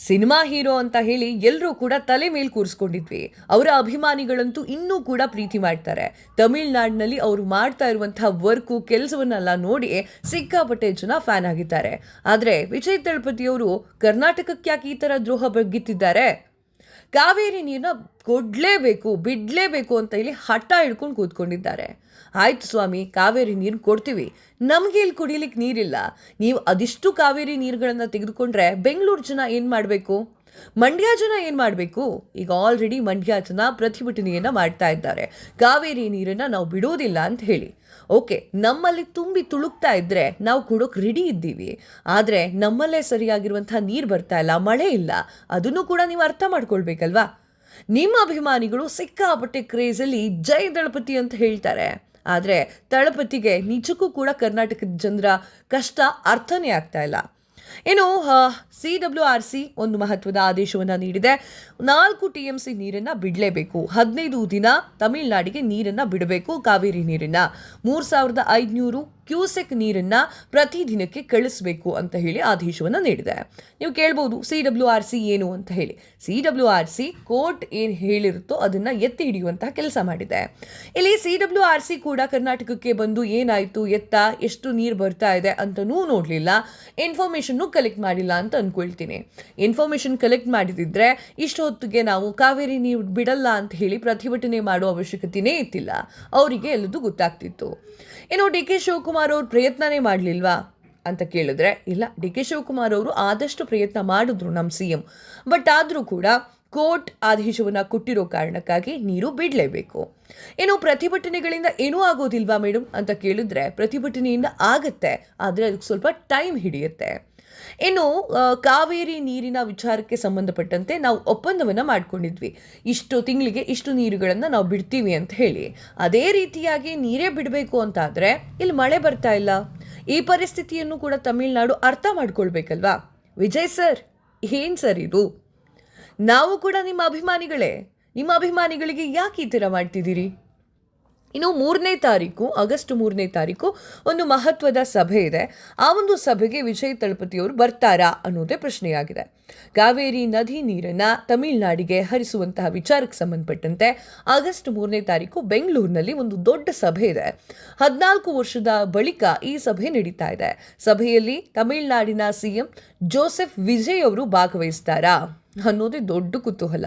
Cinema hero ಅಂತ ಹೇಳಿ ಎಲ್ಲರೂ ಕೂಡ ತಲೆ ಮೇಲೆ ಕೂರಿಸ್ಕೊಂಡಿದ್ವಿ. ಅವರ ಅಭಿಮಾನಿಗಳಂತೂ ಇನ್ನೂ ಕೂಡ ಪ್ರೀತಿ ಮಾಡ್ತಾರೆ. ತಮಿಳ್ನಾಡಿನಲ್ಲಿ ಅವರು ಮಾಡ್ತಾ ಇರುವಂತಹ ವರ್ಕು ಕೆಲಸವನ್ನೆಲ್ಲ ನೋಡಿ ಸಿಕ್ಕಾಪಟ್ಟೆ ಜನ ಫ್ಯಾನ್ ಆಗಿದ್ದಾರೆ. ಆದರೆ ವಿಜಯ್ ತಳಪತಿ ಅವರು ಕರ್ನಾಟಕಕ್ಕೆ ಯಾಕೆ ಈ ಥರ ದ್ರೋಹ ಬಗ್ಗಿತ್ತಿದ್ದಾರೆ? ಕಾವೇರಿ ನೀರನ್ನ ಕೊಡಲೇಬೇಕು, ಬಿಡಲೇಬೇಕು ಅಂತ ಹೇಳಿ ಹಠ ಹಿಡ್ಕೊಂಡು ಕೂತ್ಕೊಂಡಿದ್ದಾರೆ. ಆಯ್ತು ಸ್ವಾಮಿ, ಕಾವೇರಿ ನೀರು ಕೊಡ್ತೀವಿ, ನಮಗೆ ಇಲ್ಲಿ ಕುಡಿಲಿಕ್ಕೆ ನೀರಿಲ್ಲ. ನೀವು ಅದಿಷ್ಟು ಕಾವೇರಿ ನೀರುಗಳನ್ನು ತೆಗೆದುಕೊಂಡ್ರೆ ಬೆಂಗಳೂರು ಜನ ಏನು ಮಾಡಬೇಕು? ಮಂಡ್ಯ ಜನ ಏನು ಮಾಡಬೇಕು? ಈಗ ಆಲ್ರೆಡಿ ಮಂಡ್ಯ ಜನ ಪ್ರತಿಭಟನೆಯನ್ನು ಮಾಡ್ತಾ ಇದ್ದಾರೆ, ಕಾವೇರಿ ನೀರನ್ನು ನಾವು ಬಿಡೋದಿಲ್ಲ ಅಂತ ಹೇಳಿ. ಓಕೆ, ನಮ್ಮಲ್ಲಿ ತುಂಬಿ ತುಳುಕ್ತಾ ಇದ್ದರೆ ನಾವು ಕೊಡೋಕೆ ರೆಡಿ ಇದ್ದೀವಿ. ಆದರೆ ನಮ್ಮಲ್ಲೇ ಸರಿಯಾಗಿರುವಂಥ ನೀರು ಬರ್ತಾ ಇಲ್ಲ, ಮಳೆ ಇಲ್ಲ. ಅದನ್ನು ಕೂಡ ನೀವು ಅರ್ಥ ಮಾಡ್ಕೊಳ್ಬೇಕಲ್ವಾ? ನಿಮ್ಮ ಅಭಿಮಾನಿಗಳು ಸಿಕ್ಕಾಪಟ್ಟೆ ಕ್ರೇಜಲ್ಲಿ ಜೈ ದಳಪತಿ ಅಂತ ಹೇಳ್ತಾರೆ. ಆದರೆ ತಳಪತಿಗೆ ನಿಜಕ್ಕೂ ಕೂಡ ಕರ್ನಾಟಕದ ಜನರ ಕಷ್ಟ ಅರ್ಥನೇ ಆಗ್ತಾ ಇಲ್ಲ. ಇನ್ನು CWRC ಒಂದು ಮಹತ್ವದ ಆದೇಶವನ್ನು ನೀಡಿದೆ. 4 TMC ನೀರನ್ನು ಬಿಡಲೇಬೇಕು. 15 ದಿನ ತಮಿಳುನಾಡಿಗೆ ನೀರನ್ನು ಬಿಡಬೇಕು. ಕಾವೇರಿ ನೀರನ್ನು 3500 ಕ್ಯೂಸೆಕ್ ನೀರನ್ನು ಪ್ರತಿದಿನಕ್ಕೆ ಕಳಿಸಬೇಕು ಅಂತ ಹೇಳಿ ಆದೇಶವನ್ನು ನೀಡಿದೆ. ನೀವು ಕೇಳ್ಬೋದು CWRC ಏನು ಅಂತ ಹೇಳಿ. CWRC ಕೋರ್ಟ್ ಏನು ಹೇಳಿರುತ್ತೋ ಅದನ್ನು ಎತ್ತಿ ಹಿಡಿಯುವಂತಹ ಕೆಲಸ ಮಾಡಿದೆ. ಇಲ್ಲಿ CWRC ಕೂಡ ಕರ್ನಾಟಕಕ್ಕೆ ಬಂದು ಏನಾಯಿತು, ಎಷ್ಟು ನೀರು ಬರ್ತಾ ಇದೆ ಅಂತನೂ ನೋಡಲಿಲ್ಲ, ಇನ್ಫಾರ್ಮೇಷನ್ನು ಕಲೆಕ್ಟ್ ಮಾಡಿಲ್ಲ ಅಂತ ಅಂದ್ಕೊಳ್ತೀನಿ. ಇನ್ಫಾರ್ಮೇಷನ್ ಕಲೆಕ್ಟ್ ಮಾಡಿದಿದ್ರೆ ಇಷ್ಟು ಹೊತ್ತಿಗೆ ನಾವು ಕಾವೇರಿ ನೀರು ಬಿಡಲ್ಲ ಅಂತ ಹೇಳಿ ಪ್ರತಿಭಟನೆ ಮಾಡೋ ಅವಶ್ಯಕತೆಯೇ ಇತ್ತಿಲ್ಲ. ಅವರಿಗೆ ಎಲ್ಲದೂ ಗೊತ್ತಾಗ್ತಿತ್ತು. ಇನ್ನು DK ಶಿವಕುಮಾರ್ ಅವರು ಪ್ರಯತ್ನನೇ ಮಾಡಲಿಲ್ವಾ ಅಂತ ಕೇಳಿದ್ರೆ, ಇಲ್ಲ, DK ಶಿವಕುಮಾರ್ ಅವರು ಆದಷ್ಟು ಪ್ರಯತ್ನ ಮಾಡಿದ್ರು ನಮ್ಮ CM. ಬಟ್ ಆದರೂ ಕೂಡ ಕೋರ್ಟ್ ಆದೇಶವನ್ನು ಕೊಟ್ಟಿರೋ ಕಾರಣಕ್ಕಾಗಿ ನೀರು ಬಿಡಲೇಬೇಕು. ಇನ್ನು ಪ್ರತಿಭಟನೆಗಳಿಂದ ಏನೂ ಆಗೋದಿಲ್ವಾ ಮೇಡಮ್ ಅಂತ ಕೇಳಿದ್ರೆ, ಪ್ರತಿಭಟನೆಯಿಂದ ಆಗತ್ತೆ, ಆದರೆ ಅದಕ್ಕೆ ಸ್ವಲ್ಪ ಟೈಮ್ ಹಿಡಿಯುತ್ತೆ. ಇನ್ನು ಕಾವೇರಿ ನೀರಿನ ವಿಚಾರಕ್ಕೆ ಸಂಬಂಧಪಟ್ಟಂತೆ ನಾವು ಒಪ್ಪಂದವನ್ನು ಮಾಡ್ಕೊಂಡಿದ್ವಿ, ಇಷ್ಟು ತಿಂಗಳಿಗೆ ಇಷ್ಟು ನೀರುಗಳನ್ನು ನಾವು ಬಿಡ್ತೀವಿ ಅಂತ ಹೇಳಿ. ಅದೇ ರೀತಿಯಾಗಿ ನೀರೇ ಬಿಡಬೇಕು ಅಂತಾದರೆ ಇಲ್ಲಿ ಮಳೆ ಬರ್ತಾ ಇಲ್ಲ. ಈ ಪರಿಸ್ಥಿತಿಯನ್ನು ಕೂಡ ತಮಿಳುನಾಡು ಅರ್ಥ ಮಾಡ್ಕೊಳ್ಬೇಕಲ್ವಾ? ವಿಜಯ್ ಸರ್, ಏನು ಸರ್ ಇದು? ನಾವು ಕೂಡ ನಿಮ್ಮ ಅಭಿಮಾನಿಗಳೇ. ನಿಮ್ಮ ಅಭಿಮಾನಿಗಳಿಗೆ ಯಾಕೆ ಈ ಥರ ಮಾಡ್ತಿದ್ದೀರಿ? ಇನ್ನು ಆಗಸ್ಟ್ 3ನೇ ತಾರೀಕು ಒಂದು ಮಹತ್ವದ ಸಭೆ ಇದೆ. ಆ ಒಂದು ಸಭೆಗೆ ವಿಜಯ್ ತಳಪತಿಯವರು ಬರ್ತಾರಾ ಅನ್ನೋದೇ ಪ್ರಶ್ನೆಯಾಗಿದೆ. ಕಾವೇರಿ ನದಿ ನೀರನ್ನು ತಮಿಳುನಾಡಿಗೆ ಹರಿಸುವಂತಹ ವಿಚಾರಕ್ಕೆ ಸಂಬಂಧಪಟ್ಟಂತೆ ಆಗಸ್ಟ್ 3ನೇ ತಾರೀಕು ಬೆಂಗಳೂರಿನಲ್ಲಿ ಒಂದು ದೊಡ್ಡ ಸಭೆ ಇದೆ. 14 ವರ್ಷದ ಬಳಿಕ ಈ ಸಭೆ ನಡೀತಾ ಇದೆ. ಸಭೆಯಲ್ಲಿ ತಮಿಳುನಾಡಿನ CM ಜೋಸೆಫ್ ವಿಜಯ್ ಅವರು ಭಾಗವಹಿಸ್ತಾರಾ ಅನ್ನೋದೇ ದೊಡ್ಡ ಕುತೂಹಲ.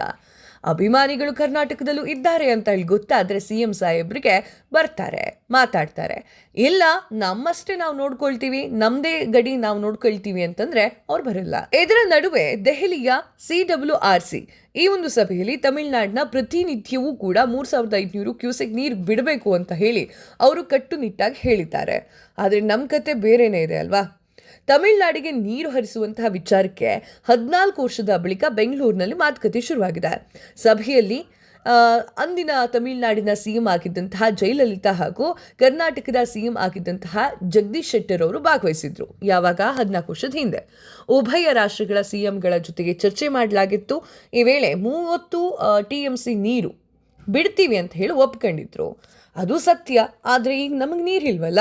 ಅಭಿಮಾನಿಗಳು ಕರ್ನಾಟಕದಲ್ಲೂ ಇದ್ದಾರೆ ಅಂತ ಹೇಳಿ ಗೊತ್ತಾದರೆ CM ಸಾಹೇಬ್ರಿಗೆ ಬರ್ತಾರೆ, ಮಾತಾಡ್ತಾರೆ. ಇಲ್ಲ, ನಮ್ಮಷ್ಟೇ ನಾವು ನೋಡ್ಕೊಳ್ತೀವಿ, ನಮ್ಮದೇ ಗಡಿ ನಾವು ನೋಡ್ಕೊಳ್ತೀವಿ ಅಂತಂದ್ರೆ ಅವ್ರು ಬರಲ್ಲ. ಇದರ ನಡುವೆ ದೆಹಲಿಯ CWRC ಈ ಒಂದು ಸಭೆಯಲ್ಲಿ ತಮಿಳುನಾಡಿನ ಪ್ರತಿನಿತ್ಯವೂ ಕೂಡ 3500 ಕ್ಯೂಸೆಕ್ ನೀರು ಬಿಡಬೇಕು ಅಂತ ಹೇಳಿ ಅವರು ಕಟ್ಟುನಿಟ್ಟಾಗಿ ಹೇಳಿದ್ದಾರೆ. ಆದರೆ ನಮ್ಮ ಕತೆ ಬೇರೆನೇ ಇದೆ ಅಲ್ವಾ? ತಮಿಳುನಾಡಿಗೆ ನೀರು ಹರಿಸುವಂತಹ ವಿಚಾರಕ್ಕೆ 14 ವರ್ಷದ ಬಳಿಕ ಬೆಂಗಳೂರಿನಲ್ಲಿ ಮಾತುಕತೆ ಶುರುವಾಗಿದೆ. ಸಭೆಯಲ್ಲಿ ಅಂದಿನ ತಮಿಳುನಾಡಿನ CM ಆಗಿದ್ದಂತಹ ಜಯಲಲಿತಾ ಹಾಗೂ ಕರ್ನಾಟಕದ CM ಆಗಿದ್ದಂತಹ ಜಗದೀಶ್ ಶೆಟ್ಟರ್ ಅವರು ಭಾಗವಹಿಸಿದ್ರು. ಯಾವಾಗ? 14 ವರ್ಷದ ಹಿಂದೆ. ಉಭಯ ರಾಷ್ಟ್ರಗಳ CMಗಳ ಜೊತೆಗೆ ಚರ್ಚೆ ಮಾಡಲಾಗಿತ್ತು. ಈ ವೇಳೆ 30 TMC ನೀರು ಬಿಡ್ತೀವಿ ಅಂತ ಹೇಳಿ ಒಪ್ಕೊಂಡಿದ್ರು. ಅದು ಸತ್ಯ. ಆದರೆ ಈಗ ನಮಗೆ ನೀರಿಲ್ವಲ್ಲ.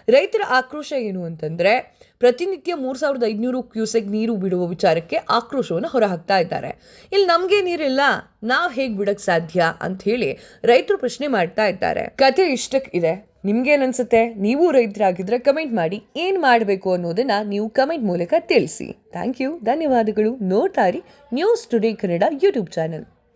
ರೈತರ ಆಕ್ರೋಶ ಏನು ಅಂತಂದರೆ, ಪ್ರತಿನಿತ್ಯ 3500 ಕ್ಯೂಸೆಕ್ ನೀರು ಬಿಡುವ ವಿಚಾರಕ್ಕೆ ಆಕ್ರೋಶವನ್ನು ಹೊರಹಾಕ್ತಾ ಇದ್ದಾರೆ. ಇಲ್ಲಿ ನಮಗೆ ನೀರಿಲ್ಲ, ನಾವು ಹೇಗೆ ಬಿಡಕ್ಕೆ ಸಾಧ್ಯ ಅಂತ ಹೇಳಿ ರೈತರು ಪ್ರಶ್ನೆ ಮಾಡ್ತಾ ಇದ್ದಾರೆ. ಕತೆ ಇಷ್ಟಕ್ಕಿದೆ. ನಿಮ್ಗೇನನ್ಸುತ್ತೆ? ನೀವು ರೈತರಾಗಿದ್ರೆ ಕಮೆಂಟ್ ಮಾಡಿ. ಏನು ಮಾಡಬೇಕು ಅನ್ನೋದನ್ನ ನೀವು ಕಮೆಂಟ್ ಮೂಲಕ ತಿಳಿಸಿ. ಥ್ಯಾಂಕ್ ಯು, ಧನ್ಯವಾದಗಳು. ನೋಡ್ತಾ ಇರಿ news today Kannada YouTube channel.